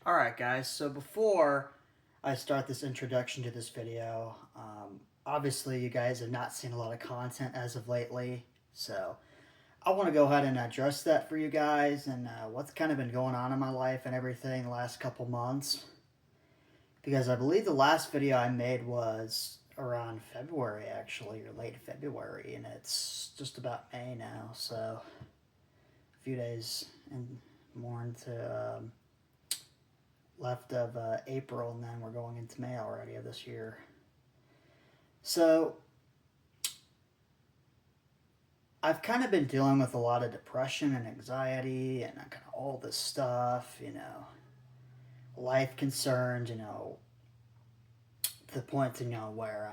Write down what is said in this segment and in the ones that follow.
Alright guys, so before I start this introduction to this video, obviously you guys have not seen a lot of content as of lately, so I want to go ahead and address that for you guys and what's kind of been going on in my life and everything the last couple months. Because I believe the last video I made was around February actually, or late February, and it's just about May now, so a few days and more into left of April, and then we're going into May already of this year. So I've kind of been dealing with a lot of depression and anxiety and kind of all this stuff, life concerns, to the point, where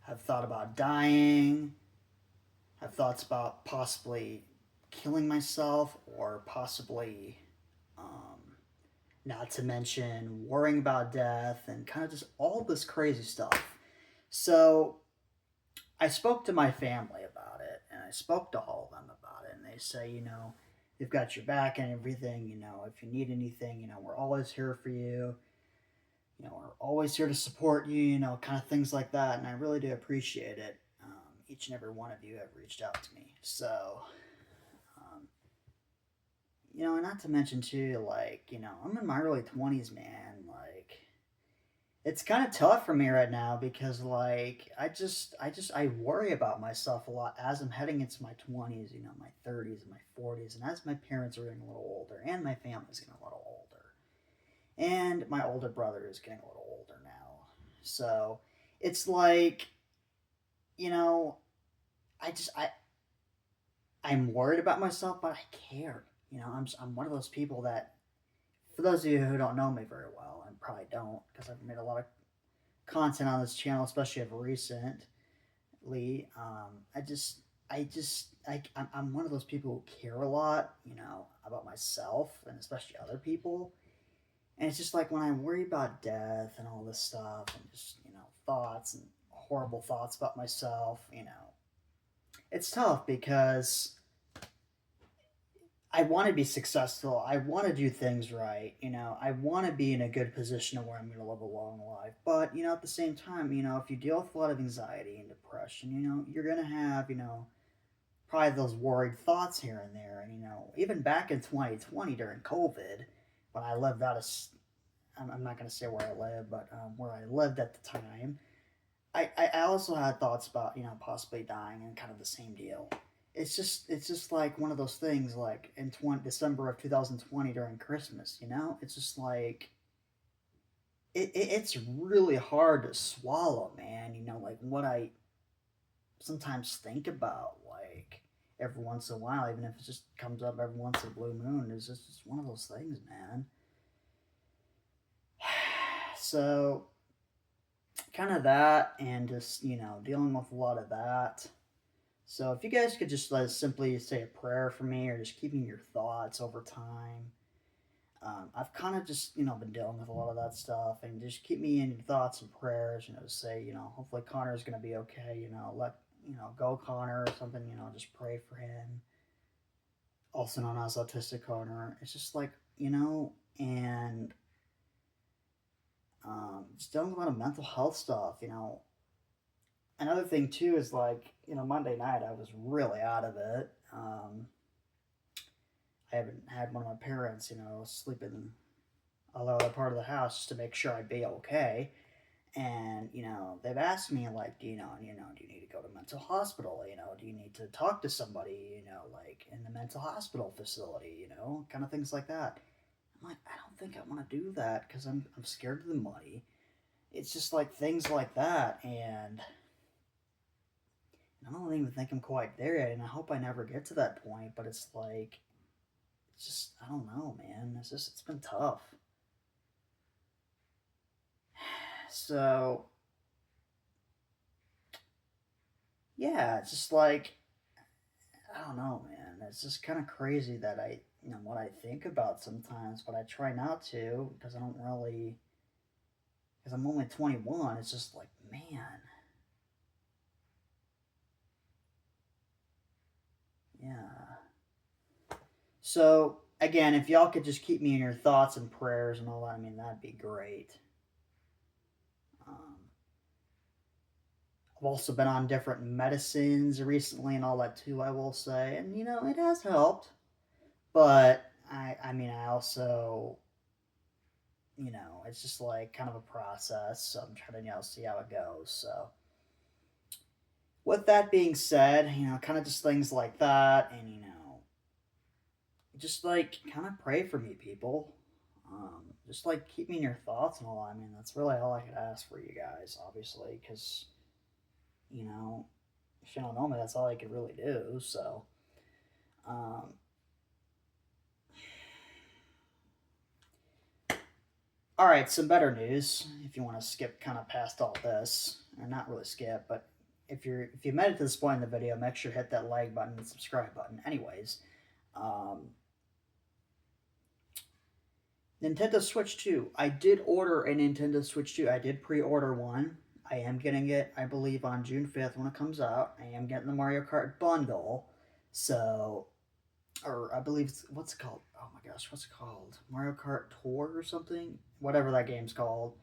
I've thought about dying. I've thoughts about possibly killing myself or possibly not to mention worrying about death and kind of just all this crazy stuff. So I spoke to my family about it, and I spoke to all of them about it, and they say, they've got your back and everything. If you need anything, we're always here for you. We're always here to support you. Kind of things like that, and I really do appreciate it. Each and every one of you have reached out to me, so and not to mention too, I'm in my early 20s, man. Like, it's kind of tough for me right now because, I worry about myself a lot as I'm heading into my 20s, my 30s and my 40s, and as my parents are getting a little older, and my family's getting a little older, and my older brother is getting a little older now. So it's like, you know, I just I'm worried about myself, but I care. I'm one of those people that, for those of you who don't know me very well, and probably don't, because I've made a lot of content on this channel, especially of recently. I'm one of those people who care a lot, about myself and especially other people. And it's just like when I worry about death and all this stuff, and just thoughts and horrible thoughts about myself, it's tough because I want to be successful. I want to do things right. I want to be in a good position where I'm going to live a long life. But, at the same time, if you deal with a lot of anxiety and depression, you're going to have, probably those worried thoughts here and there. And, even back in 2020 during COVID, when I lived out of, I'm not going to say where I live, but where I lived at the time, I also had thoughts about, possibly dying and kind of the same deal. It's just like one of those things like in December of 2020 during Christmas, it's just like it's really hard to swallow, man. Like what I sometimes think about, like every once in a while, even if it just comes up every once in a blue moon, it's just one of those things, man. So kind of that, and just dealing with a lot of that. So if you guys could just simply say a prayer for me, or just keeping your thoughts over time. I've kind of just been dealing with a lot of that stuff, and just keep me in your thoughts and prayers. Say hopefully Connor's gonna be okay. Let go Connor or something. Just pray for him. Also known as autistic Connor. It's just like and just dealing with a lot of mental health stuff. Another thing too is like Monday night I was really out of it. I haven't had one of my parents sleep in another part of the house just to make sure I'd be okay. And they've asked me like, do you need to go to mental hospital? Do you need to talk to somebody? Like in the mental hospital facility? Kind of things like that. I'm like, I don't think I want to do that because I'm scared of the money. It's just like things like that, and I don't even think I'm quite there yet, and I hope I never get to that point. But it's like, it's just I don't know, man. It's been tough. So yeah, it's just like I don't know, man. It's just kind of crazy that what I think about sometimes, but I try not to because I don't really, because I'm only 21. It's just like, man, yeah. So again, if y'all could just keep me in your thoughts and prayers and all that, I mean, that'd be great. Um, I've also been on different medicines recently and all that too, I will say, and it has helped. But I mean, I also, it's just like kind of a process. So I'm trying to see how it goes. So with that being said, kind of just things like that, and just like kind of pray for me, people. Just like keep me in your thoughts and all. I mean, that's really all I could ask for you guys, obviously, because you know, if you don't know me, that's all I could really do. So, um, all right, some better news. If you want to skip kind of past all this, or not really skip, but if you made it to this point in the video, make sure to hit that like button and subscribe button. Anyways, um, Nintendo Switch 2. I did order a Nintendo Switch 2. I did pre-order one. I am getting it, I believe, on June 5th when it comes out. I am getting the Mario Kart bundle. So, or I believe what's it called? Oh my gosh, what's it called? Mario Kart Tour or something? Whatever that game's called.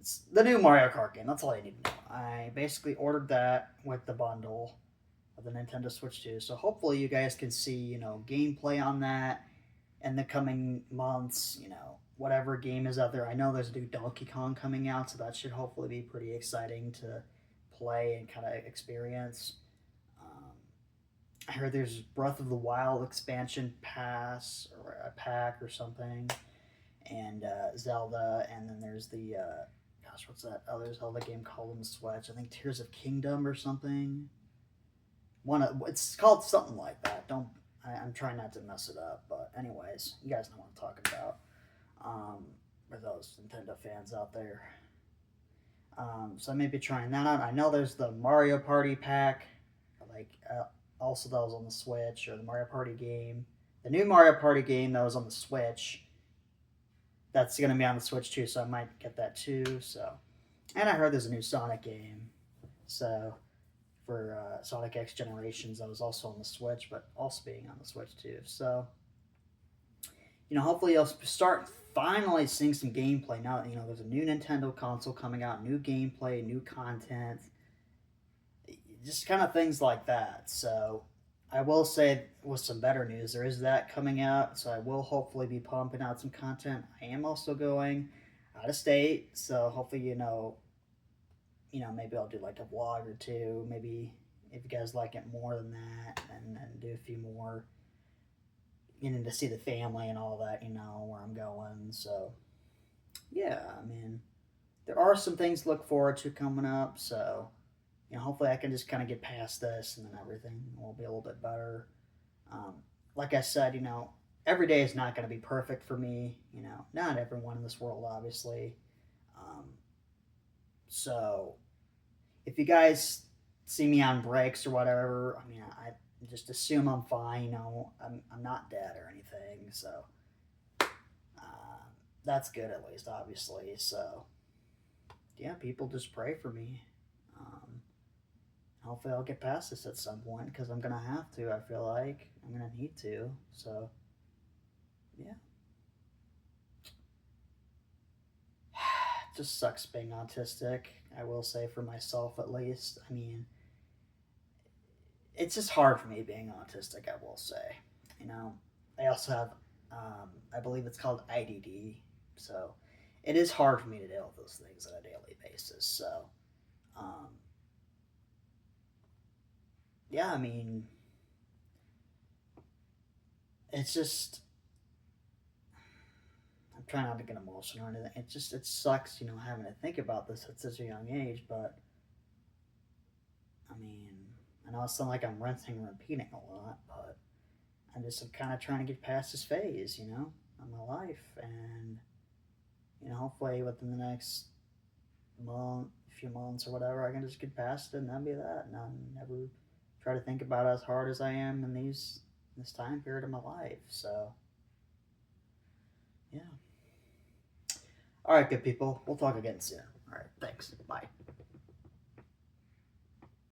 It's the new Mario Kart game. That's all I need to know. I basically ordered that with the bundle of the Nintendo Switch 2. So hopefully you guys can see, gameplay on that in the coming months, whatever game is out there. I know there's a new Donkey Kong coming out, so that should hopefully be pretty exciting to play and kind of experience. Um, I heard there's Breath of the Wild expansion pass or a pack or something, and Zelda, and then there's the gosh, what's that other Zelda game called on the Switch? I think Tears of Kingdom or something. It's called something like that. Don't I'm trying not to mess it up, but anyways, you guys know what I'm talking about. For those Nintendo fans out there, so I may be trying that out. I know there's the Mario Party pack, like also that was on the Switch, or the Mario Party game, the new Mario Party game that was on the Switch. That's gonna be on the Switch too, so I might get that too. So, and I heard there's a new Sonic game, so for Sonic X Generations that was also on the Switch, but also being on the Switch too. So, hopefully you'll start finally seeing some gameplay now that there's a new Nintendo console coming out, new gameplay, new content, just kind of things like that. So, I will say with some better news, there is that coming out. So I will hopefully be pumping out some content. I am also going out of state, so hopefully maybe I'll do like a vlog or two. Maybe if you guys like it more than that, and do a few more, to see the family and all that, where I'm going. So, yeah, I mean, there are some things to look forward to coming up. So, hopefully I can just kind of get past this and then everything will be a little bit better. Um, like I said, every day is not going to be perfect for me. Not everyone in this world, obviously. Um, so, if you guys see me on breaks or whatever, I mean, I just assume I'm fine. I'm not dead or anything. So that's good at least, obviously. So yeah, people just pray for me. Um, Hopefully, I'll get past this at some point because I'm gonna have to. I feel like I'm gonna need to. So yeah, it just sucks being autistic. I will say for myself at least. I mean, it's just hard for me being autistic. I will say, I also have, I believe it's called IDD, so it is hard for me to deal with those things on a daily basis. So, um, yeah, I mean, it's just I'm trying not to get emotional or anything. It sucks, having to think about this at such a young age. But I mean, I know it sounds like I'm rinsing and repeating a lot, but I'm kind of trying to get past this phase, of my life, and hopefully within the next few months or whatever, I can just get past it, and that'll be that, and I'll never try to think about it as hard as I am in this time period of my life. So yeah. All right, good people. We'll talk again soon. All right, thanks. Bye.